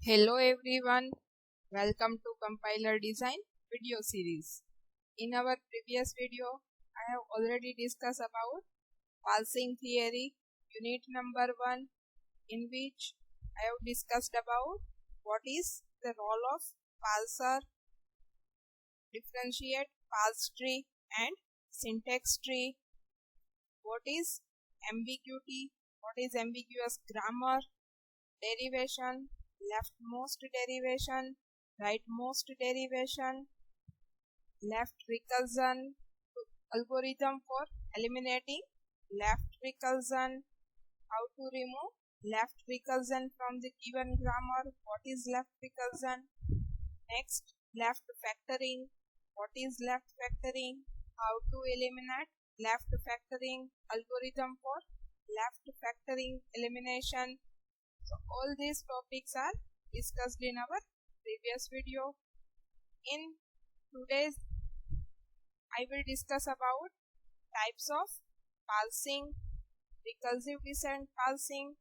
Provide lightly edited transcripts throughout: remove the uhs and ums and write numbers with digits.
Hello everyone, welcome to Compiler Design video series. In our previous video, I have already discussed about parsing theory, unit number 1, in which I have discussed about what is the role of parser, differentiate parse tree and syntax tree, what is ambiguity, what is ambiguous grammar, derivation, leftmost derivation, rightmost derivation, left recursion, algorithm for eliminating left recursion, how to remove left recursion from the given grammar, what is left recursion, next left factoring, what is left factoring, how to eliminate left factoring, algorithm for left factoring elimination. So all these topics are discussed in our previous video. In today's I will discuss about types of parsing, recursive descent parsing,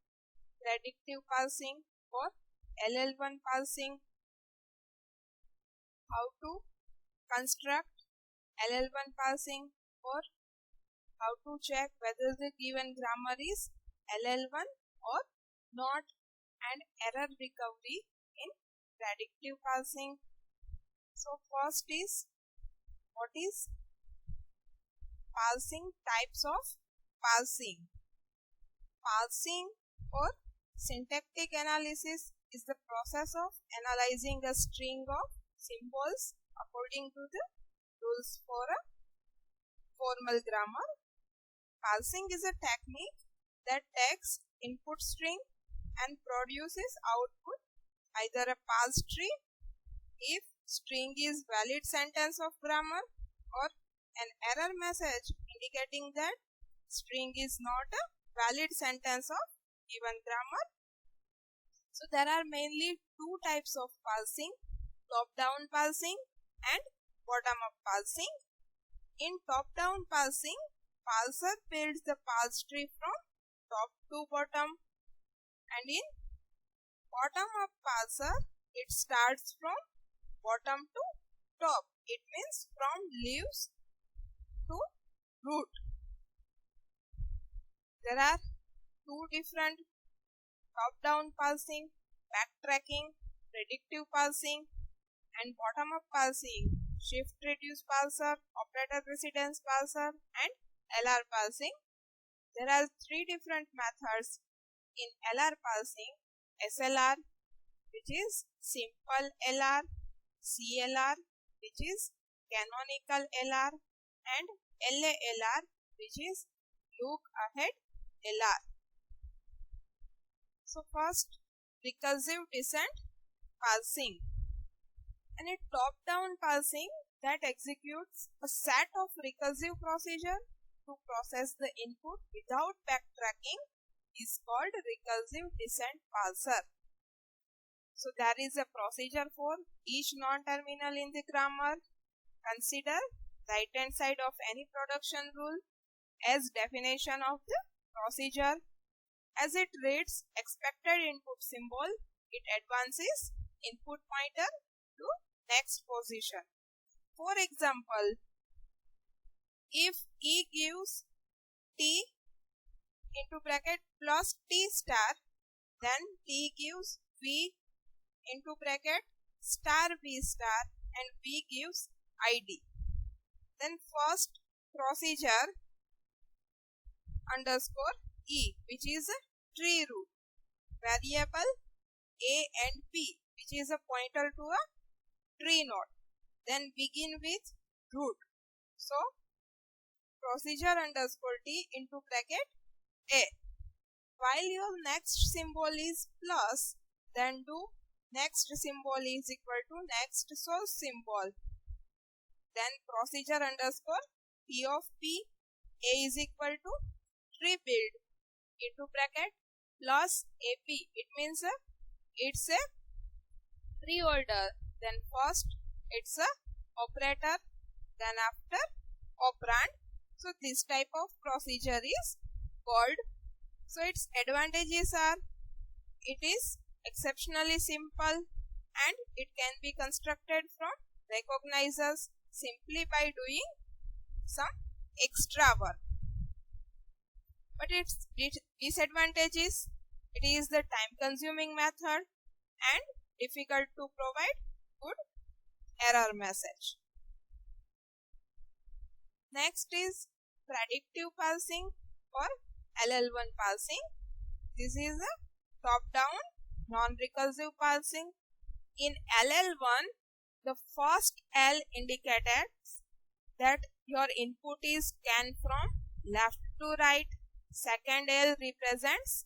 predictive parsing or LL1 parsing, how to construct LL1 parsing or how to check whether the given grammar is LL1 or not, and error recovery in predictive parsing. So first is what is parsing, types of parsing. Parsing or syntactic analysis is the process of analyzing a string of symbols according to the rules for a formal grammar. Parsing is a technique that takes input string and produces output, either a parse tree if string is valid sentence of grammar or an error message indicating that string is not a valid sentence of given grammar. So there are mainly two types of parsing, top-down parsing and bottom-up parsing. In top-down parsing, parser builds the parse tree from top to bottom, and in bottom-up parser, it starts from bottom to top. It means from leaves to root. There are two different top-down parsing, backtracking, predictive parsing, and bottom-up parsing, shift-reduce parser, operator precedence parser, and LR parsing. There are three different methods in LR parsing: SLR, which is simple LR, CLR, which is canonical LR, and LALR, which is look ahead LR. So first, recursive descent parsing. And a top-down parsing that executes a set of recursive procedure to process the input without backtracking is called recursive descent parser. So there is a procedure for each non-terminal in the grammar. Consider right hand side of any production rule as definition of the procedure. As it reads expected input symbol, it advances input pointer to next position. For example, if E gives T into bracket plus T star, then T gives V into bracket star V star and V gives ID. Then first procedure underscore E, which is a tree root, variable A and B, which is a pointer to a tree node. Then begin with root. So procedure underscore T into bracket A. While your next symbol is plus, then do next symbol is equal to next source symbol. Then procedure underscore P of P, A is equal to tree build into bracket plus AP. It means it's a reorder. Then first it's a operator, then after operand. So this type of procedure is called. So its advantages are it is exceptionally simple, and it can be constructed from recognizers simply by doing some extra work. But its disadvantage is it is the time consuming method and difficult to provide good error message. Next is predictive parsing or LL1 parsing. This is a top-down non-recursive parsing. In LL1, the first L indicates that your input is scanned from left to right. Second L represents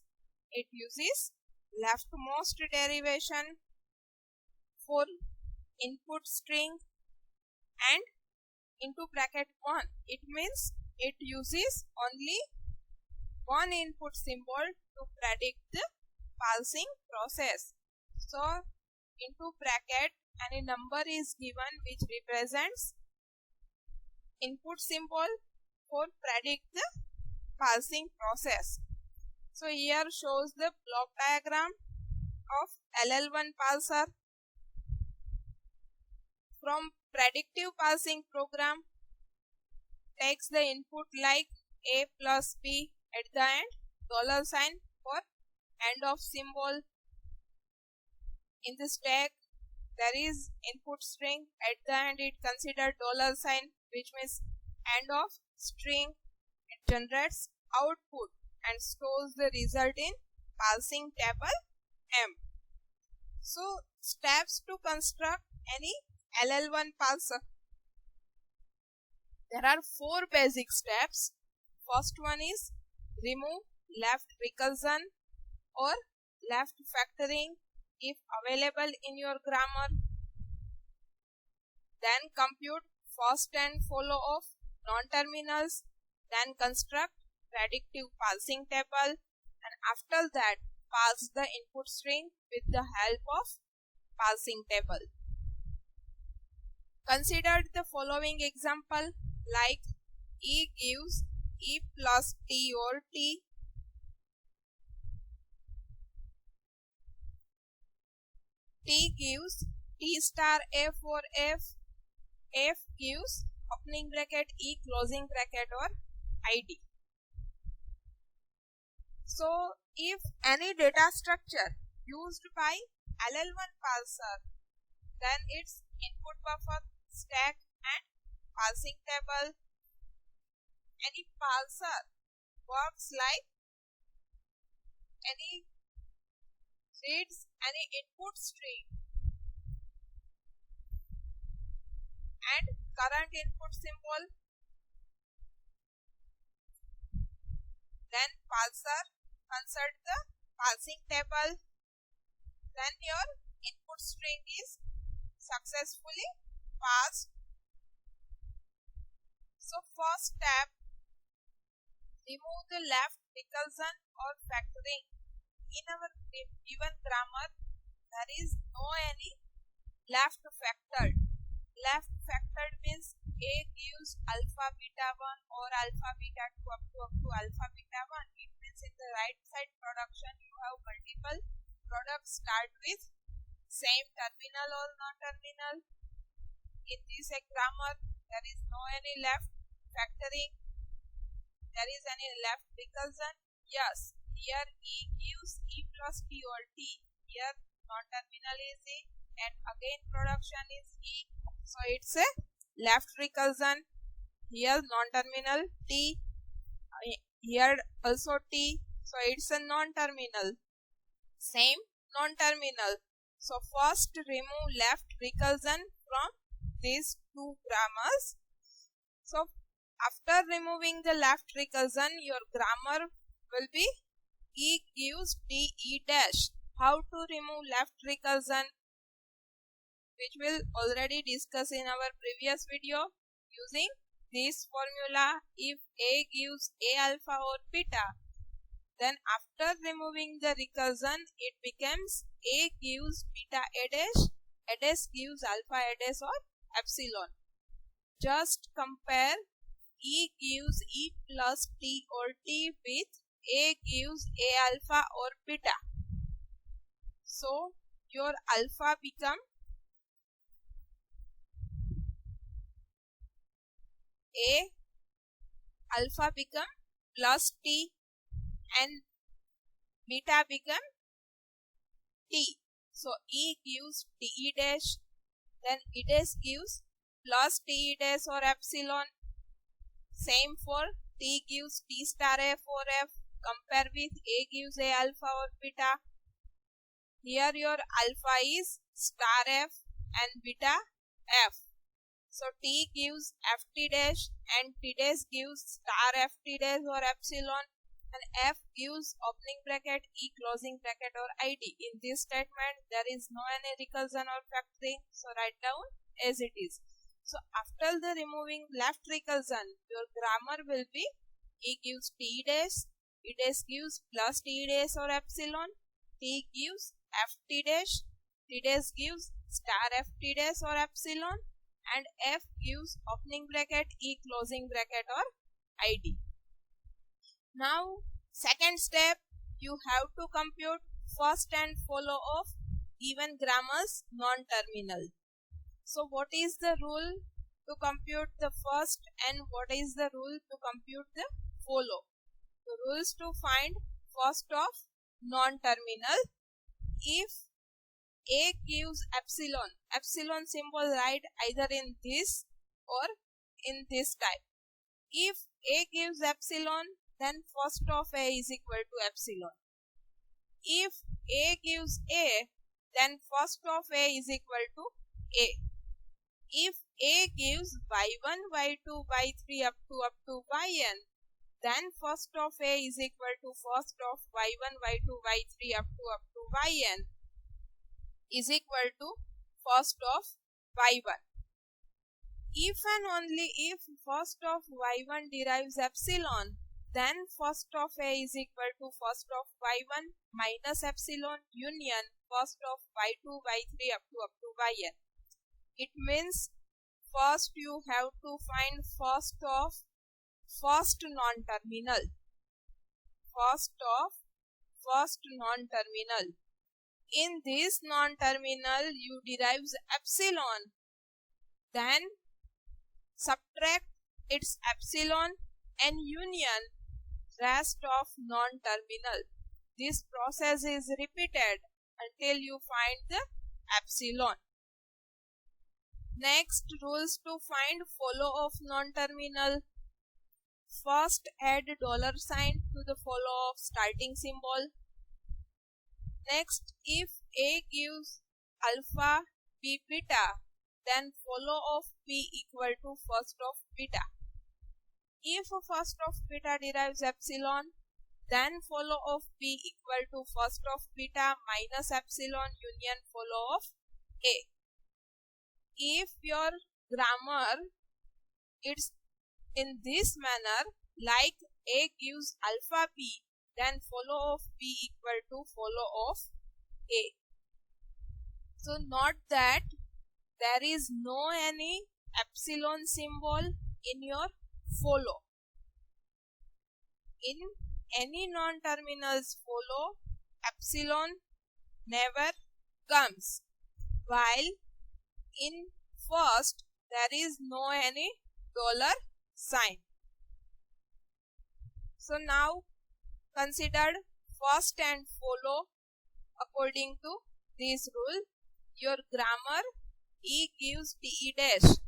it uses leftmost derivation for input string, and into bracket 1 it means it uses only one input symbol to predict the parsing process. So into bracket any number is given which represents input symbol for predict the parsing process. So here shows the block diagram of LL1 parser. From predictive parsing program takes the input like A plus B at the end, $sign for end of symbol. In the stack there is input string, at the end it considered $sign which means end of string. It generates output and stores the result in parsing table M. So steps to construct any LL1 parser. There are 4 basic steps. First one is remove left recursion or left factoring if available in your grammar. Then compute first and follow of non-terminals. Then construct predictive parsing table, and after that parse the input string with the help of parsing table. Consider the following example like E gives E plus T or T. T gives T star F or F. F gives opening bracket E closing bracket or ID. So if any data structure used by LL1 parser, then its input buffer, stack and parsing table. Any parser works like any reads any input string and current input symbol. Then parser insert the parsing table. Then your input string is successfully parsed. So first step, remove the left recursion or factoring. In our given grammar, there is no any left factored. Left factored means A gives alpha beta 1 or alpha beta 2 up to alpha beta 1. It means in the right side production you have multiple products start with same terminal or non-terminal. In this grammar there is no any left factoring. There is any left recursion. Yes, here E gives E plus T or T. Here non-terminal is E and again production is E. So it's a left recursion. Here non-terminal T. Here also T. So it's a non-terminal. Same non-terminal. So first remove left recursion from these two grammars. So after removing the left recursion, your grammar will be E gives D E dash. How to remove left recursion, which we'll already discuss in our previous video using this formula. If A gives A alpha or beta, then after removing the recursion, it becomes A gives beta A dash gives alpha A dash or epsilon. Just compare E gives E plus T or T with A gives A alpha or beta. So your alpha become A, alpha become plus T and beta become T. So E gives Te dash, then E dash gives plus Te dash or epsilon. Same for T gives T star F or F. Compare with A gives A alpha or beta. Here your alpha is star F and beta F. So T gives Ft dash and T dash gives star Ft dash or epsilon, and F gives opening bracket E closing bracket or ID. In this statement there is no any recursion or factoring, so write down as it is. So after the removing left recursion, your grammar will be E gives T dash, E dash gives plus T dash or epsilon, T gives Ft dash, T dash gives star Ft dash or epsilon, and F gives opening bracket E closing bracket or ID. Now second step, you have to compute first and follow of given grammar's non-terminal. So what is the rule to compute the first and what is the rule to compute the follow? The rules to find first of non-terminal: if A gives epsilon, epsilon symbol write either in this or in this type. If A gives epsilon, then first of A is equal to epsilon. If A gives A, then first of A is equal to A. If A gives y1, y2, y3 up to yn, then first of A is equal to first of y1, y2, y3 up to yn is equal to first of y1. If and only if first of y1 derives epsilon, then first of A is equal to first of y1 minus epsilon union first of y2, y3 up to yn. It means first you have to find first of first non-terminal. First of first non-terminal. In this non-terminal you derives epsilon, then subtract its epsilon and union rest of non-terminal. This process is repeated until you find the epsilon. Next, rules to find follow of non-terminal. First, add $sign to the follow of starting symbol. Next, if A gives alpha, B beta, then follow of B equal to first of beta. If first of beta derives epsilon, then follow of B equal to first of beta minus epsilon union follow of A. If your grammar it's in this manner, like A gives alpha B, then follow of B equal to follow of A. So note that there is no any epsilon symbol in your follow. In any non-terminals follow, epsilon never comes, while in first there is no any $sign. So now consider first and follow according to this rule. Your grammar E gives Te dash.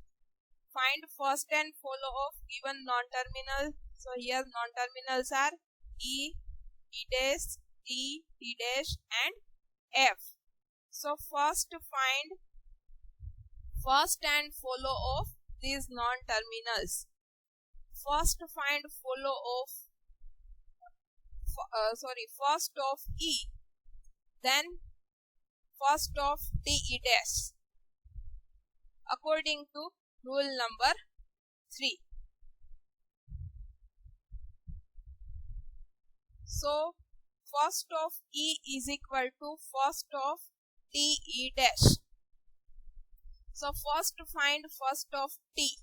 Find first and follow of given non-terminal. So here non-terminals are E, E dash, T, T dash and F. So first find first and follow of these non-terminals. First find follow of first of E, then first of Te dash according to rule number 3. So first of E is equal to first of Te dash. So first find first of T.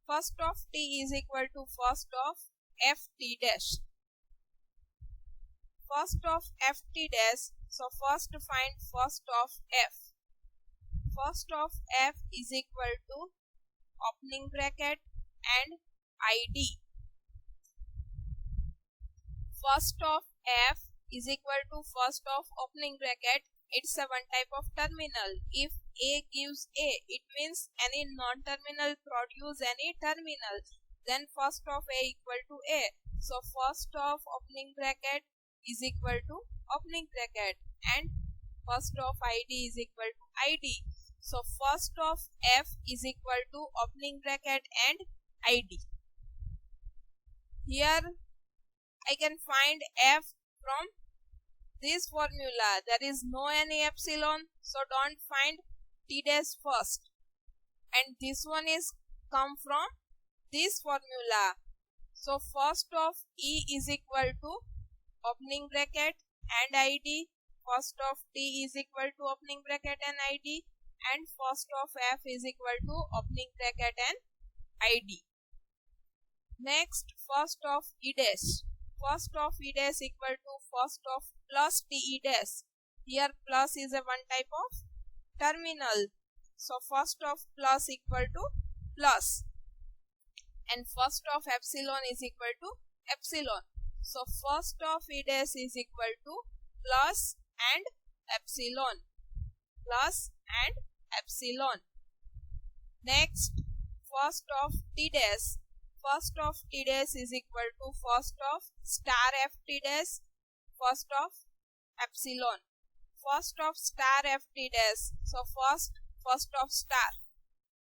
First of T is equal to first of Ft dash. first of ft dash. So first find first of f. First of f is equal to opening bracket and id. First of f is equal to first of opening bracket. It's a one type of terminal. If a gives a, it means any non-terminal produce any terminal. Then first of a equal to a. So first of opening bracket is equal to opening bracket and first of id is equal to id. So first of f is equal to opening bracket and id. Here I can find f from this formula. There is no any epsilon, so don't find t dash first. And this one is come from this formula. So first of e is equal to opening bracket and id. First of t is equal to opening bracket and id. And first of f is equal to opening bracket and id. Next, first of e dash. First of e dash equal to first of plus te dash. Here plus is a one type of terminal. So first of plus equal to plus. And first of epsilon is equal to epsilon. So first of e dash is equal to plus and epsilon. Plus and epsilon. Next, first of t dash. First of t dash is equal to first of star ft dash. First of epsilon. First of star ft dash. So first of star.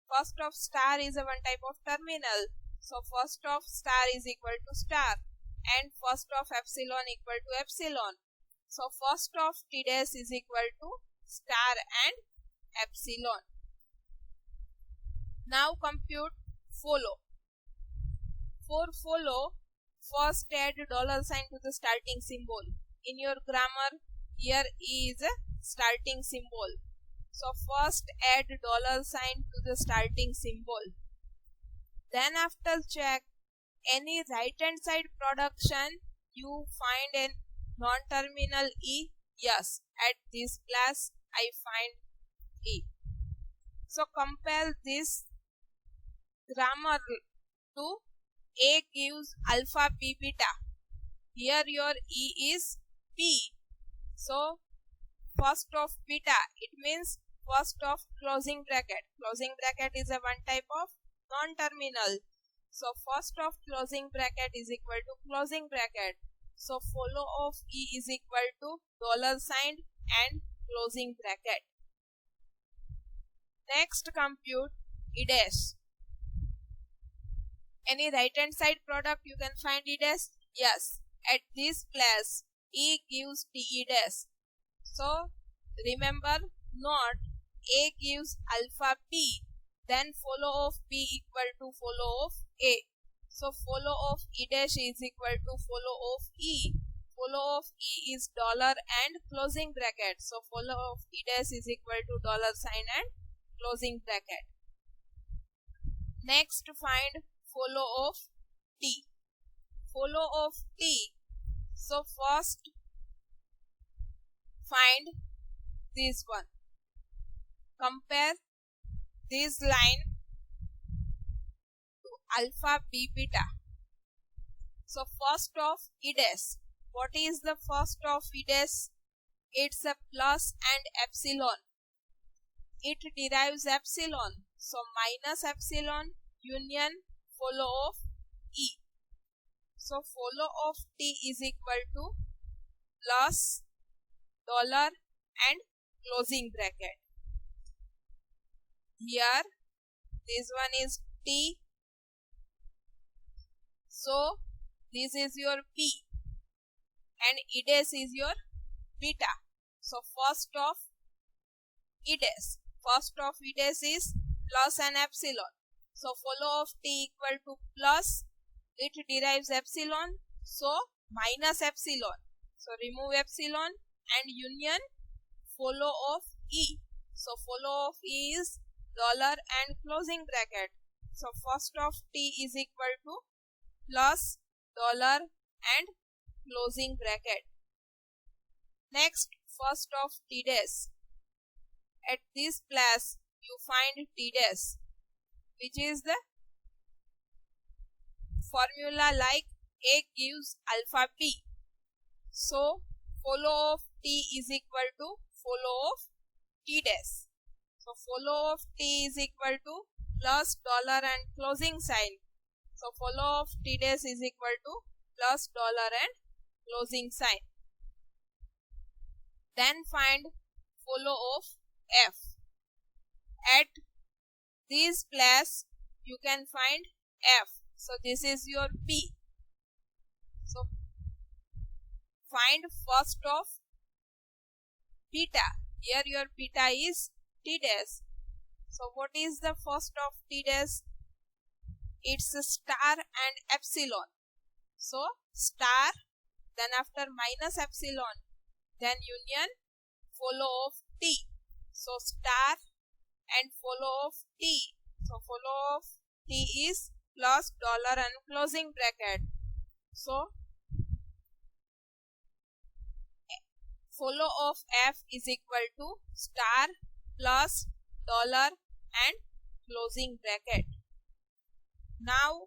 First of star is a one type of terminal. So first of star is equal to star. And first of epsilon equal to epsilon. So first of t dash is equal to star and epsilon. Now compute follow. For follow, first add $sign to the starting symbol. In your grammar, here is a starting symbol. So first add $sign to the starting symbol. Then after check any right hand side production, you find a non-terminal e. Yes, at this place I find e. So compare this grammar to a gives alpha p beta. Here your e is p. So first of beta, it means first of closing bracket. Closing bracket is a one type of non-terminal. So first of closing bracket is equal to closing bracket. So follow of e is equal to $sign and closing bracket. Next compute e dash. Any right hand side product you can find e dash? Yes. At this place e gives te dash. So remember not a gives alpha p, then follow of p equal to follow of a. So follow of e dash is equal to follow of e. Follow of e is dollar and closing bracket. So follow of e dash is equal to $sign and closing bracket. Next find follow of t. Follow of t. So first find this one. Compare this line to alpha b beta. So first of e dash. What is the first of e dash? It's a plus and epsilon. It derives epsilon. So minus epsilon union follow of e. So follow of t is equal to plus dollar and closing bracket. Here this one is t. So this is your p and e dash is your beta. So first of e dash. First of e dash is plus and epsilon. So follow of t equal to plus, it derives epsilon, so minus epsilon. So remove epsilon and union follow of e. So follow of e is dollar and closing bracket. So first of t is equal to plus dollar and closing bracket. Next, first of T dash. At this place you find T dash, which is the formula like A gives alpha B. So follow of T is equal to follow of T dash. So follow of T is equal to plus dollar and closing sign. So follow of T dash is equal to plus dollar and closing sign. Then find follow of F. At this place you can find F. So this is your P. So find first of beta. Here your beta is T dash. So what is the first of T dash? It's a star and epsilon. So star, then after minus epsilon, then union follow of T. So star and follow of T. So follow of T is plus dollar and closing bracket. So follow of F is equal to star plus dollar and closing bracket. Now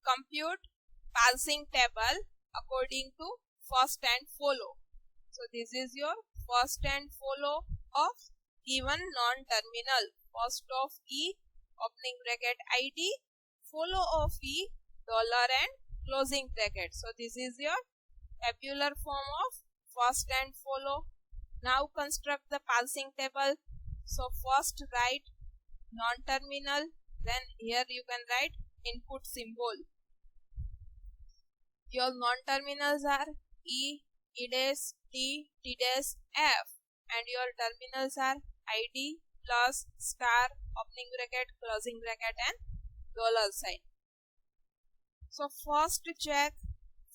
compute parsing table according to first and follow. So this is your first and follow of given non-terminal. First of E opening bracket ID, follow of E dollar and closing bracket. So this is your tabular form of first and follow. Now construct the parsing table. So first write non-terminal, then here you can write input symbol. Your non-terminals are E, E dash, T, T dash, F, and your terminals are ID plus star opening bracket, closing bracket, and dollar sign. So first check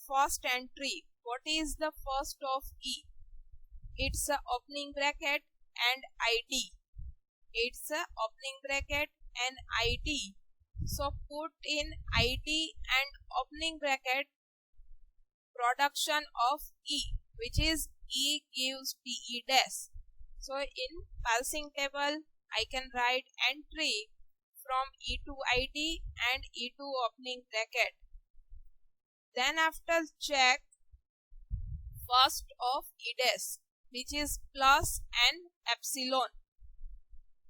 first entry. What is the first of E? It's a opening bracket and ID. It's a opening bracket and ID. So put in ID and opening bracket production of E, which is E gives TE dash. So in parsing table I can write entry from E to ID and E to opening bracket. Then after check first of E dash, which is plus and epsilon.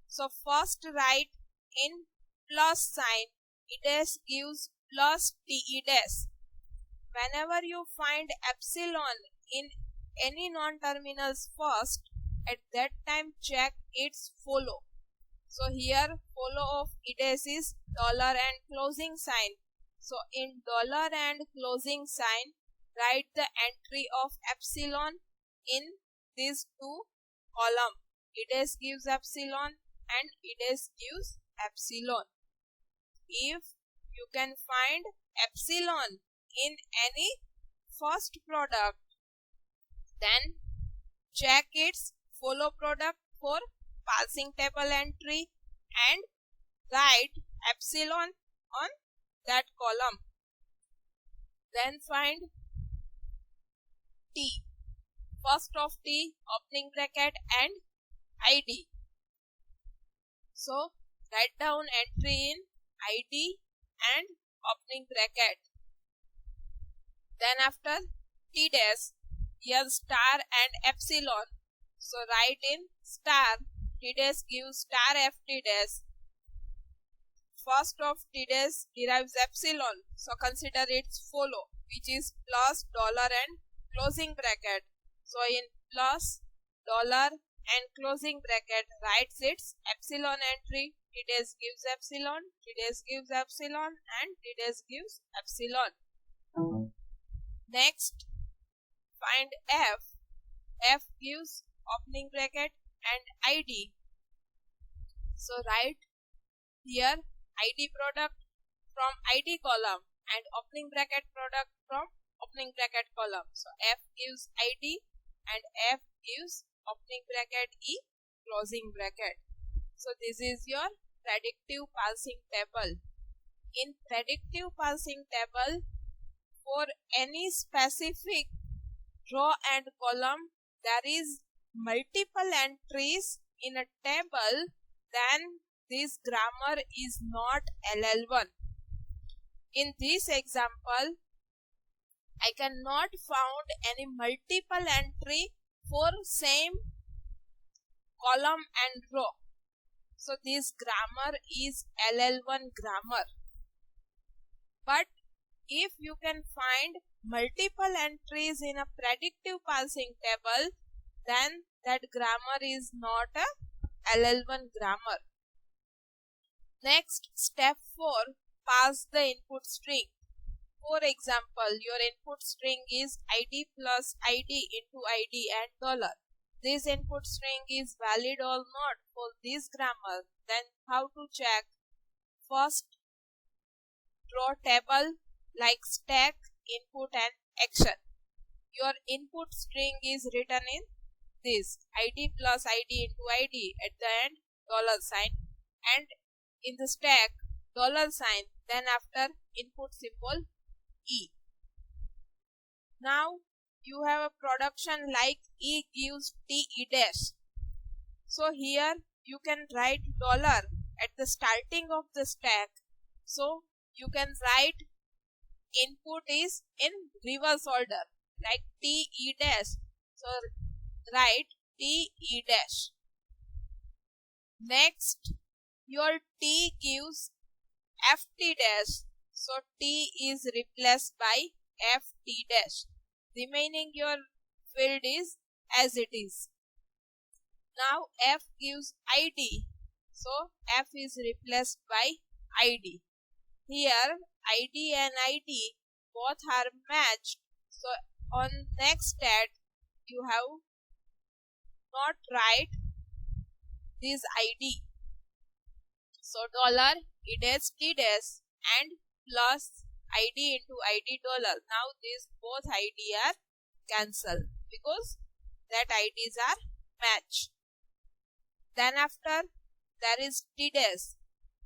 So first write in plus sign, E dash gives plus TE dash. Whenever you find epsilon in any non-terminals first, at that time check its follow. So here follow of E dash is dollar and closing sign. So in dollar and closing sign, write the entry of epsilon in these two column. E dash gives epsilon and E dash gives epsilon. If you can find epsilon in any first product, then check its follow product for parsing table entry and write epsilon on that column. Then find T, first of T opening bracket and ID. So write down entry in ID and opening bracket. Then after T dash, here star and epsilon. So write in star, T dash gives star F T dash. First of T dash derives epsilon, so consider its follow, which is plus dollar and closing bracket. So in plus dollar and closing bracket writes its epsilon entry. T dash gives epsilon, T dash gives epsilon, and T dash gives epsilon. Next, find F. F gives opening bracket and ID. So write here ID product from ID column and opening bracket product from opening bracket column. So F gives ID and F gives opening bracket E closing bracket. So this is your predictive parsing table. In predictive parsing table, for any specific row and column there is multiple entries in a table, then this grammar is not LL1. In this example, I cannot found any multiple entry for same column and row. So this grammar is LL1 grammar. But if you can find multiple entries in a predictive parsing table, then that grammar is not a LL1 grammar. Next, step 4, parse the input string. For example, your input string is ID plus ID into ID and $. This input string is valid or not for this grammar. Then how to check? First, draw table like stack, input and action. Your input string is written in this ID plus ID into ID, at the end $, and in the stack $, then after input symbol E. Now you have a production like E gives T E dash. So here you can write $ at the starting of the stack. So you can write input is in reverse order like T E dash. So write T E dash. Next, your T gives FT dash. So T is replaced by FT dash. Remaining your field is as it is. Now F gives ID. So F is replaced by ID. Here ID and ID both are matched. So on next stat you have not write this ID. So $, it is T dash and plus ID into ID $. Now these both ID are cancelled because that IDs are match. Then after there is T dash.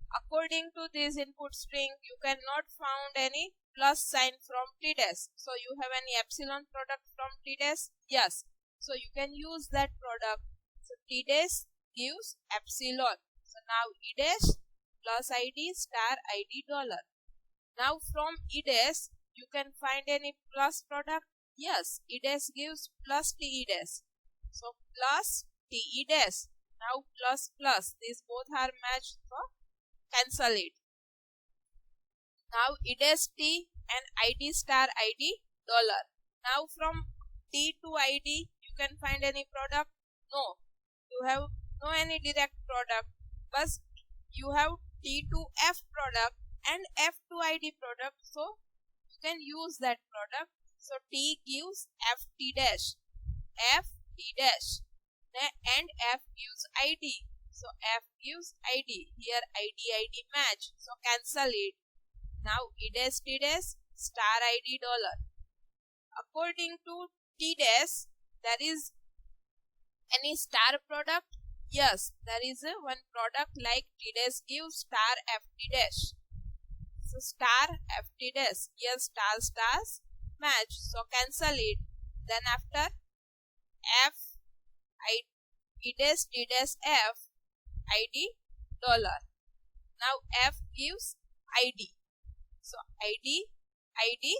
According to this input string, you cannot found any plus sign from T dash. So you have any epsilon product from T dash? Yes. So you can use that product. So T dash gives epsilon. So now E dash plus ID star ID $. Now from E dash you can find any plus product. Yes, E dash gives plus T E dash. So plus T E dash. Now plus plus. These both are matched, so cancel it. Now E dash T and ID star ID $. Now from T to ID you can find any product? No. You have no any direct product, but you have T to F product and F to ID product, so you can use that product. So T gives FT dash, F T dash, and F gives ID. So F gives ID. Here ID match, so cancel it. Now E dash T dash star ID $. According to T dash, there is any star product? Yes, there is a one product like T dash gives star FT dash. So star FT dash, here stars match, so cancel it. Then after F E dash T dash F ID $. Now F gives ID. So ID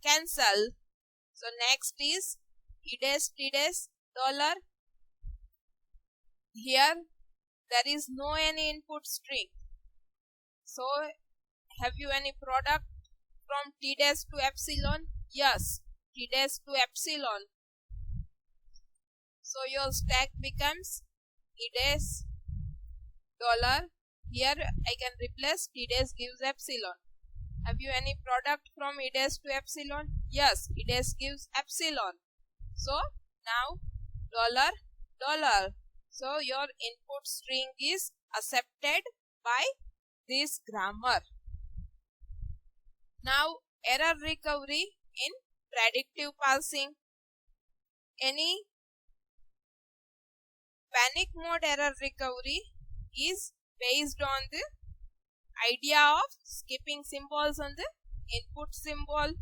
cancel. So next is E dash T dash $. Here there is no any input string. So have you any product from T dash to epsilon? Yes, T dash to epsilon. So your stack becomes E dash $. Here I can replace T dash gives epsilon. Have you any product from E dash to epsilon? Yes, E dash gives epsilon. So now $. So your input string is accepted by this grammar. Now error recovery in predictive parsing. Any panic mode error recovery is based on the idea of skipping symbols on the input symbol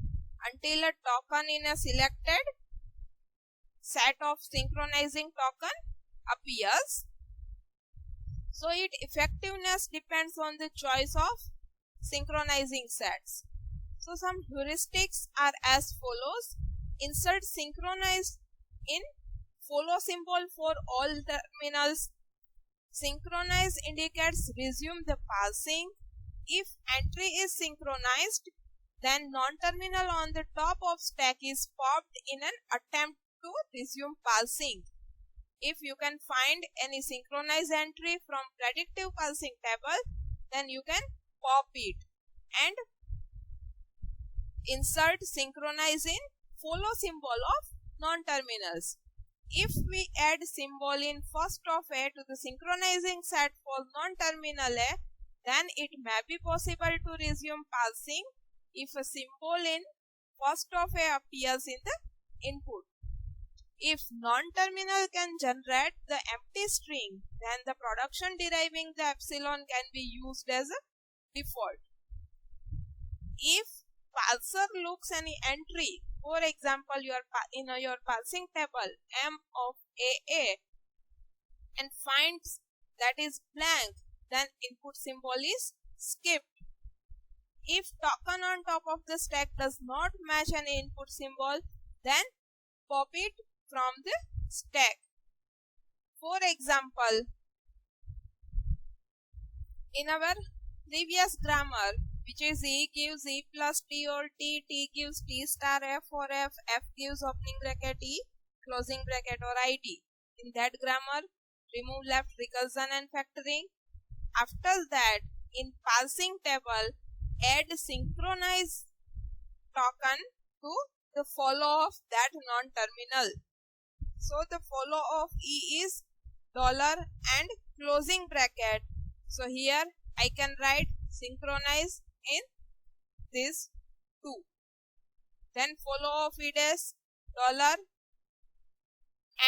until a token in a selected set of synchronizing token appears. So its effectiveness depends on the choice of synchronizing sets. So some heuristics are as follows. Insert synchronize in follow symbol for all terminals. Synchronize indicates resume the parsing. If entry is synchronized, then non-terminal on the top of stack is popped in an attempt to resume parsing. If you can find any synchronized entry from predictive parsing table, then you can pop it and insert synchronize in follow symbol of non-terminals. If we add symbol in first of A to the synchronizing set for non-terminal A, then it may be possible to resume parsing if a symbol in first of A appears in the input. If non-terminal can generate the empty string, then the production deriving the epsilon can be used as a default. If parser looks any entry, for example, in your parsing table M of AA and finds that is blank, then input symbol is skipped. If token on top of the stack does not match any input symbol, then pop it from the stack. For example, in our previous grammar, which is E gives E plus T or T gives T star F or F gives opening bracket E, closing bracket or ID. In that grammar, remove left recursion and factoring. After that, in parsing table, add synchronize token to the follow of that non-terminal. So the follow of E is dollar and closing bracket. So here I can write synchronize in this two. Then follow of it is dollar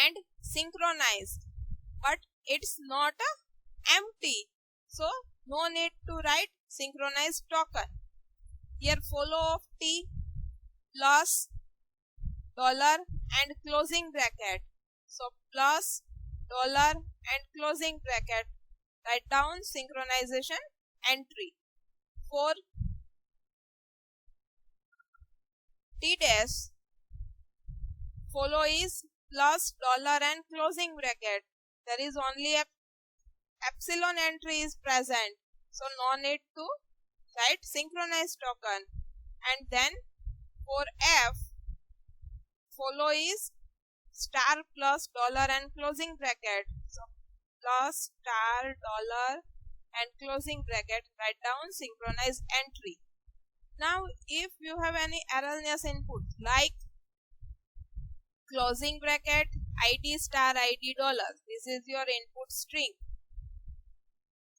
and synchronized, but it's not a empty. So no need to write synchronized token. Here follow of T plus dollar and closing bracket. So plus dollar and closing bracket. Write down synchronization entry. For T dash, follow is plus dollar and closing bracket. There is only a epsilon entry is present, so no need to write synchronized token. And then for F, follow is star plus dollar and closing bracket. So plus star dollar and closing bracket. Write down synchronized entry. Now if you have any erroneous input like closing bracket ID star ID dollar, this is your input string.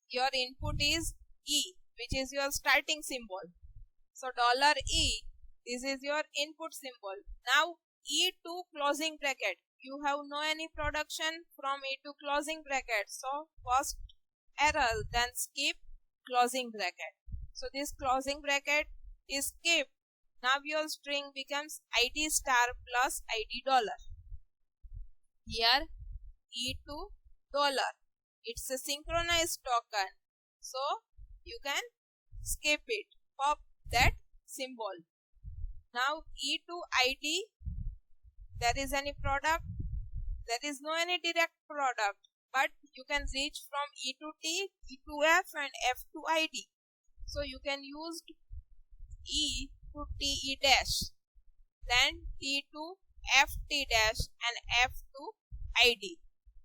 Your input is E, which is your starting symbol. So dollar E, this is your input symbol. Now E to closing bracket, you have no any production from E to closing bracket. So first error, then skip closing bracket. So this closing bracket is skipped. Now your string becomes ID star plus ID dollar. Here E to dollar, it's a synchronized token, so you can skip it, pop that symbol. Now E to ID, there is any product, there is no any direct product, but you can reach from E to T, E to F and F to ID. So you can use E to T E dash, then T to F T dash and F to ID.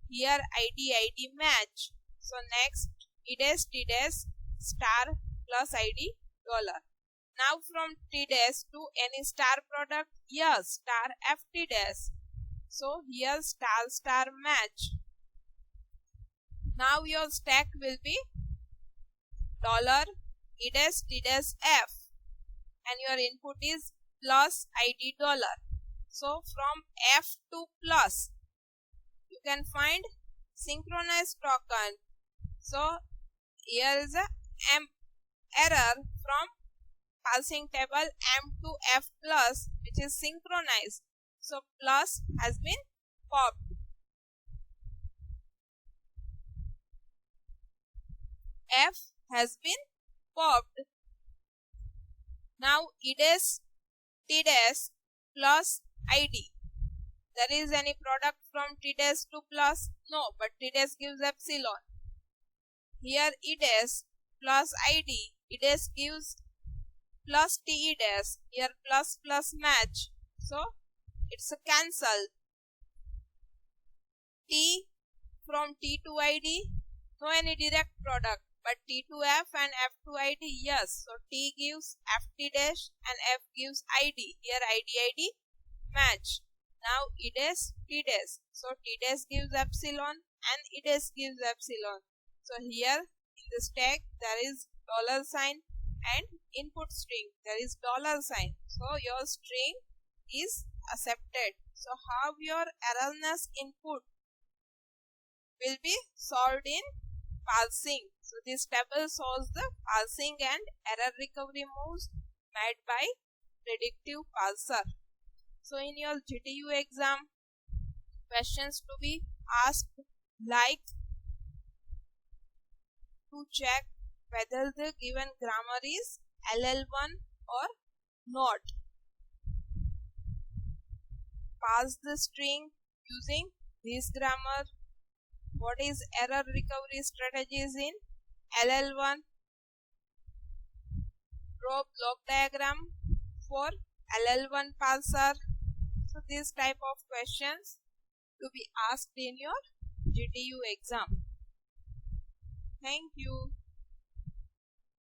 Here ID match. So next E dash T dash star plus ID dollar. Now from T dash to any star product, yes, star F T dash. So here star match. Now your stack will be dollar E dash T dash F and your input is plus ID dollar. So from F to plus, you can find synchronized token. So here is a error from parsing table M to F plus, which is synchronized. So plus has been popped. F has been popped. Now E dash T dash plus ID. There is any product from T dash to plus? No, but T dash gives epsilon. Here E dash plus ID. E dash gives plus TE dash. Here plus plus match. So it's a cancel. T from T to ID. No any direct product. But T to F and F to ID, yes. So T gives FT dash and F gives ID. Here ID match. Now E dash T dash. So T dash gives epsilon and E dash gives epsilon. So here in the stack there is $sign and input string. There is $sign. So your string is accepted. So how your erroneous input will be solved in parsing. So this table shows the parsing and error recovery moves made by predictive parser. So in your GTU exam, questions to be asked like to check whether the given grammar is LL1 or not. Parse the string using this grammar. What is error recovery strategies in LL1? Draw block diagram for LL1 parser. So this type of questions to be asked in your GTU exam. Thank you.